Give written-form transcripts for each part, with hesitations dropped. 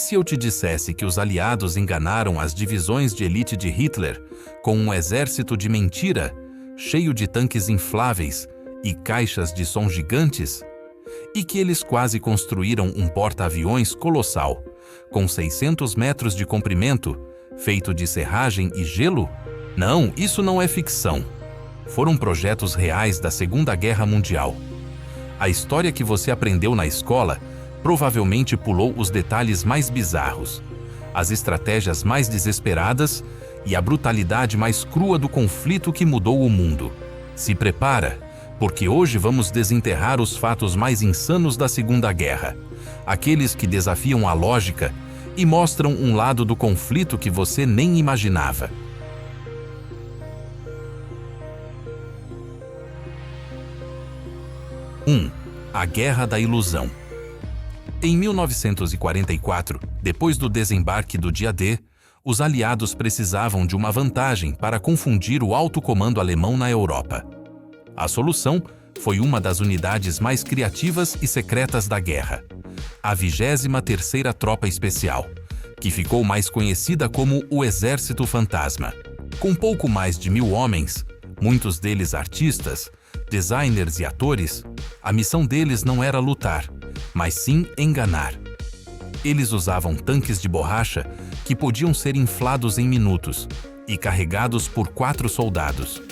se eu te dissesse que os aliados enganaram as divisões de elite de Hitler com um exército de mentira, cheio de tanques infláveis e caixas de som gigantes? E que eles quase construíram um porta-aviões colossal, com 600 metros de comprimento, feito de serragem e gelo? Não, isso não é ficção. Foram projetos reais da Segunda Guerra Mundial. A história que você aprendeu na escola provavelmente pulou os detalhes mais bizarros, as estratégias mais desesperadas e a brutalidade mais crua do conflito que mudou o mundo. Se prepara, porque hoje vamos desenterrar os fatos mais insanos da Segunda Guerra, aqueles que desafiam a lógica e mostram um lado do conflito que você nem imaginava. 1. A Guerra da Ilusão. Em 1944, depois do desembarque do dia D, os aliados precisavam de uma vantagem para confundir o alto comando alemão na Europa. A solução foi uma das unidades mais criativas e secretas da guerra, a 23ª Tropa Especial, que ficou mais conhecida como o Exército Fantasma. Com pouco mais de 1000 homens, muitos deles artistas, designers e atores, a missão deles não era lutar, mas sim enganar. Eles usavam tanques de borracha que podiam ser inflados em minutos e carregados por 4 soldados.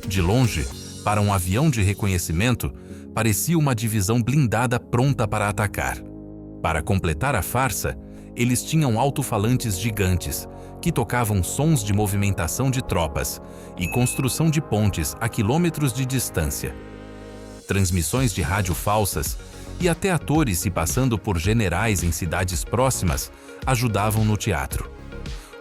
De longe, para um avião de reconhecimento, parecia uma divisão blindada pronta para atacar. Para completar a farsa, eles tinham alto-falantes gigantes que tocavam sons de movimentação de tropas e construção de pontes a quilômetros de distância. Transmissões de rádio falsas e até atores se passando por generais em cidades próximas ajudavam no teatro.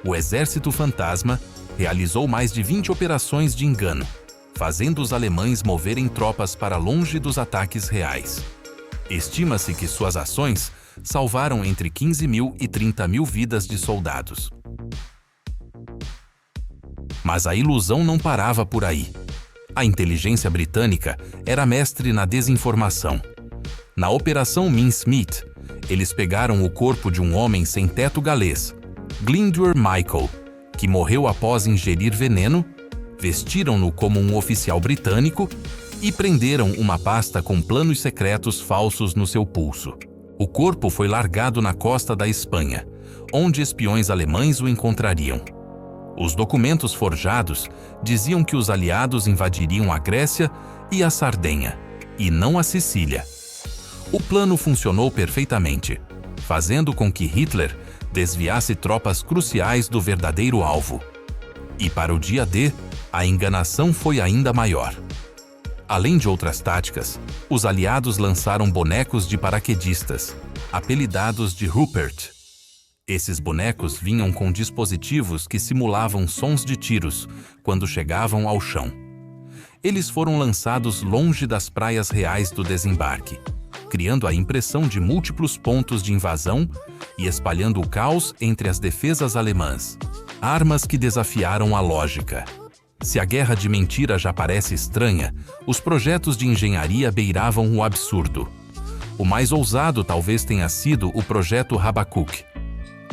O Exército Fantasma realizou mais de 20 operações de engano, fazendo os alemães moverem tropas para longe dos ataques reais. Estima-se que suas ações salvaram entre 15.000 e 30.000 vidas de soldados. Mas a ilusão não parava por aí. A inteligência britânica era mestre na desinformação. Na Operação Mincemeat, eles pegaram o corpo de um homem sem teto galês, Glyndwr Michael, que morreu após ingerir veneno, vestiram-no como um oficial britânico e prenderam uma pasta com planos secretos falsos no seu pulso. O corpo foi largado na costa da Espanha, onde espiões alemães o encontrariam. Os documentos forjados diziam que os aliados invadiriam a Grécia e a Sardenha, e não a Sicília. O plano funcionou perfeitamente, fazendo com que Hitler desviasse tropas cruciais do verdadeiro alvo. E para o dia D, a enganação foi ainda maior. Além de outras táticas, os aliados lançaram bonecos de paraquedistas, apelidados de Rupert. Esses bonecos vinham com dispositivos que simulavam sons de tiros quando chegavam ao chão. Eles foram lançados longe das praias reais do desembarque, criando a impressão de múltiplos pontos de invasão e espalhando o caos entre as defesas alemãs. Armas que desafiaram a lógica. Se a guerra de mentira já parece estranha, os projetos de engenharia beiravam o absurdo. O mais ousado talvez tenha sido o projeto Habakkuk.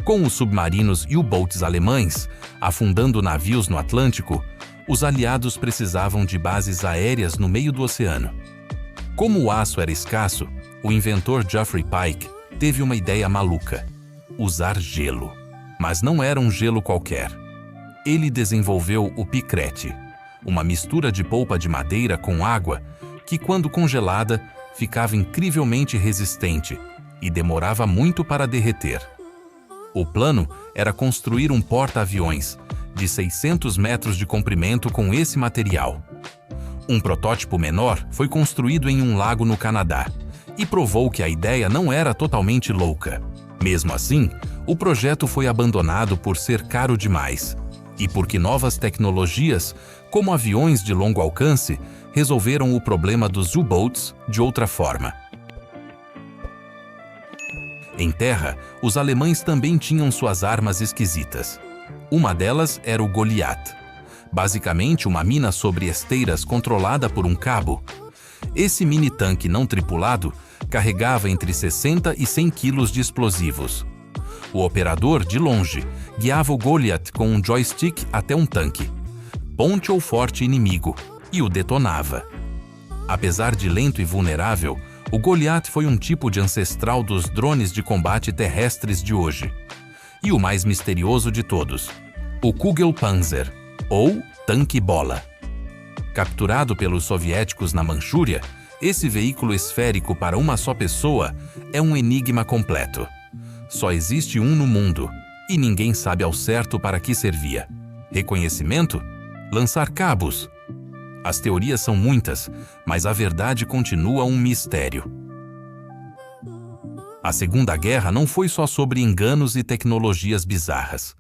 Com os submarinos e U-boats alemães afundando navios no Atlântico, os aliados precisavam de bases aéreas no meio do oceano. Como o aço era escasso, o inventor Geoffrey Pike teve uma ideia maluca: usar gelo. Mas não era um gelo qualquer. Ele desenvolveu o picrete, uma mistura de polpa de madeira com água que, quando congelada, ficava incrivelmente resistente e demorava muito para derreter. O plano era construir um porta-aviões de 600 metros de comprimento com esse material. Um protótipo menor foi construído em um lago no Canadá e provou que a ideia não era totalmente louca. Mesmo assim, o projeto foi abandonado por ser caro demais e porque novas tecnologias, como aviões de longo alcance, resolveram o problema dos U-boats de outra forma. Em terra, os alemães também tinham suas armas esquisitas. Uma delas era o Goliath, basicamente uma mina sobre esteiras controlada por um cabo. Esse mini-tanque não tripulado carregava entre 60 e 100 quilos de explosivos. O operador, de longe, guiava o Goliath com um joystick até um tanque, ponte ou forte inimigo, e o detonava. Apesar de lento e vulnerável, o Goliath foi um tipo de ancestral dos drones de combate terrestres de hoje. E o mais misterioso de todos, o Kugelpanzer, ou tanque-bola. Capturado pelos soviéticos na Manchúria, esse veículo esférico para uma só pessoa é um enigma completo. Só existe um no mundo, e ninguém sabe ao certo para que servia. Reconhecimento? Lançar cabos? As teorias são muitas, mas a verdade continua um mistério. A Segunda Guerra não foi só sobre enganos e tecnologias bizarras.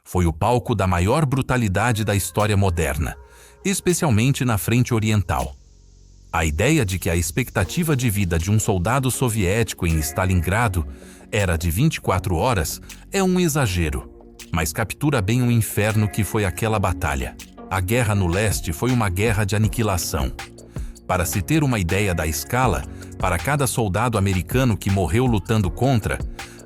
Foi o palco da maior brutalidade da história moderna, especialmente na frente oriental. A ideia de que a expectativa de vida de um soldado soviético em Stalingrado era de 24 horas é um exagero, mas captura bem o inferno que foi aquela batalha. A guerra no leste foi uma guerra de aniquilação. Para se ter uma ideia da escala, para cada soldado americano que morreu lutando contra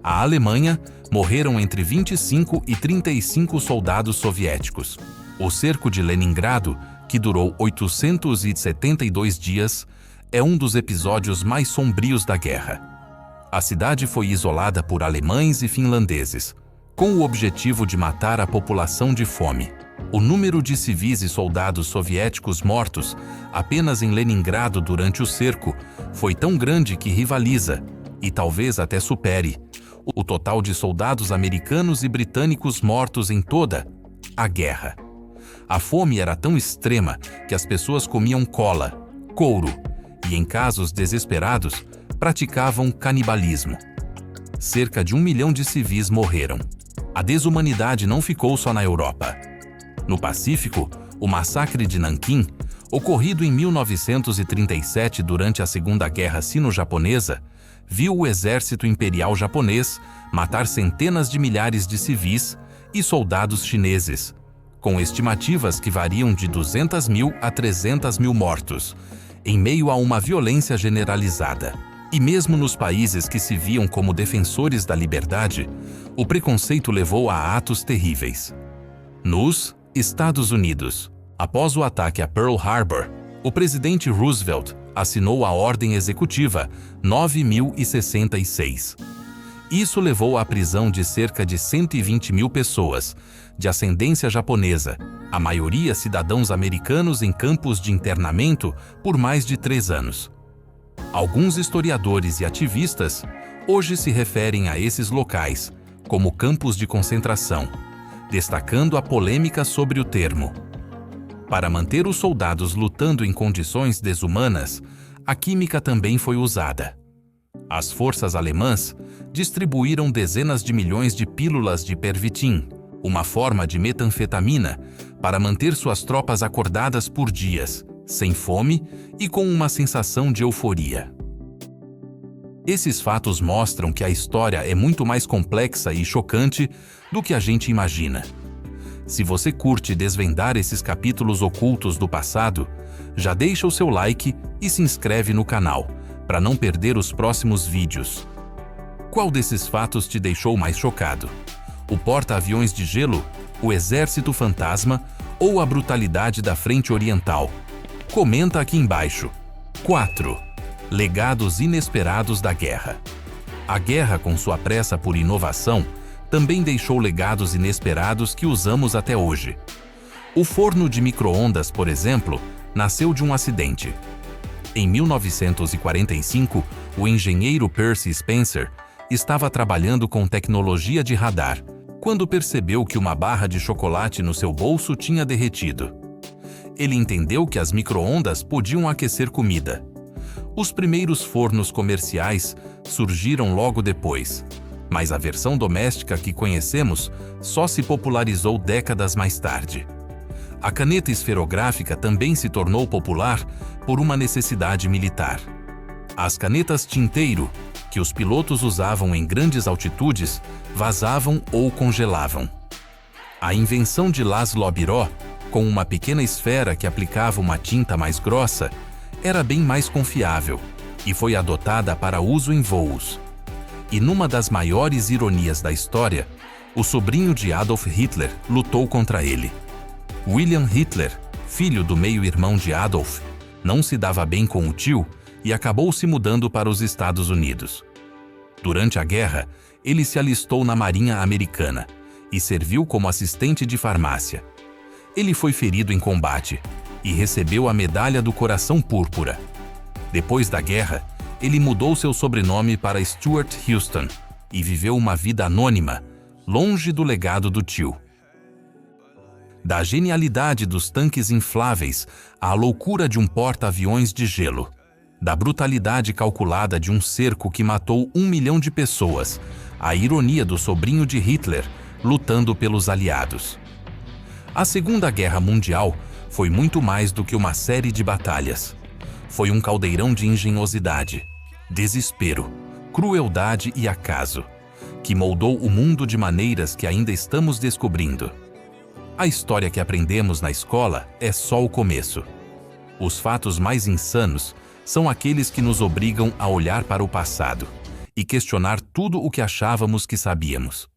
a Alemanha, morreram entre 25 e 35 soldados soviéticos. O cerco de Leningrado, que durou 872 dias, é um dos episódios mais sombrios da guerra. A cidade foi isolada por alemães e finlandeses, com o objetivo de matar a população de fome. O número de civis e soldados soviéticos mortos apenas em Leningrado durante o cerco foi tão grande que rivaliza, e talvez até supere, o total de soldados americanos e britânicos mortos em toda a guerra. A fome era tão extrema que as pessoas comiam cola, couro e, em casos desesperados, praticavam canibalismo. Cerca de 1 milhão de civis morreram. A desumanidade não ficou só na Europa. No Pacífico, o massacre de Nanquim, ocorrido em 1937 durante a Segunda Guerra Sino-Japonesa, viu o exército imperial japonês matar centenas de milhares de civis e soldados chineses, com estimativas que variam de 200 mil a 300 mil mortos, em meio a uma violência generalizada. E mesmo nos países que se viam como defensores da liberdade, o preconceito levou a atos terríveis. Nos Estados Unidos, após o ataque a Pearl Harbor, o presidente Roosevelt assinou a Ordem Executiva 9066. Isso levou à prisão de cerca de 120 mil pessoas, de ascendência japonesa, a maioria cidadãos americanos em campos de internamento por mais de 3 anos. Alguns historiadores e ativistas hoje se referem a esses locais como campos de concentração, destacando a polêmica sobre o termo. Para manter os soldados lutando em condições desumanas, a química também foi usada. As forças alemãs distribuíram dezenas de milhões de pílulas de Pervitin, uma forma de metanfetamina, para manter suas tropas acordadas por dias, sem fome e com uma sensação de euforia. Esses fatos mostram que a história é muito mais complexa e chocante do que a gente imagina. Se você curte desvendar esses capítulos ocultos do passado, já deixa o seu like e se inscreve no canal, para não perder os próximos vídeos. Qual desses fatos te deixou mais chocado? O porta-aviões de gelo, o exército fantasma ou a brutalidade da frente oriental? Comenta aqui embaixo. 4. Legados inesperados da guerra. A guerra, com sua pressa por inovação, também deixou legados inesperados que usamos até hoje. O forno de micro-ondas, por exemplo, nasceu de um acidente. Em 1945, o engenheiro Percy Spencer estava trabalhando com tecnologia de radar, quando percebeu que uma barra de chocolate no seu bolso tinha derretido. Ele entendeu que as micro-ondas podiam aquecer comida. Os primeiros fornos comerciais surgiram logo depois, mas a versão doméstica que conhecemos só se popularizou décadas mais tarde. A caneta esferográfica também se tornou popular por uma necessidade militar. As canetas tinteiro, que os pilotos usavam em grandes altitudes, vazavam ou congelavam. A invenção de Laszlo Biró, com uma pequena esfera que aplicava uma tinta mais grossa, era bem mais confiável e foi adotada para uso em voos. E numa das maiores ironias da história, o sobrinho de Adolf Hitler lutou contra ele. William Hitler, filho do meio-irmão de Adolf, não se dava bem com o tio e acabou se mudando para os Estados Unidos. Durante a guerra, ele se alistou na Marinha Americana e serviu como assistente de farmácia. Ele foi ferido em combate e recebeu a Medalha do Coração Púrpura. Depois da guerra, ele mudou seu sobrenome para Stuart Houston e viveu uma vida anônima, longe do legado do tio. Da genialidade dos tanques infláveis à loucura de um porta-aviões de gelo, da brutalidade calculada de um cerco que matou 1 milhão de pessoas, à ironia do sobrinho de Hitler lutando pelos aliados. A Segunda Guerra Mundial foi muito mais do que uma série de batalhas. Foi um caldeirão de engenhosidade, desespero, crueldade e acaso, que moldou o mundo de maneiras que ainda estamos descobrindo. A história que aprendemos na escola é só o começo. Os fatos mais insanos são aqueles que nos obrigam a olhar para o passado e questionar tudo o que achávamos que sabíamos.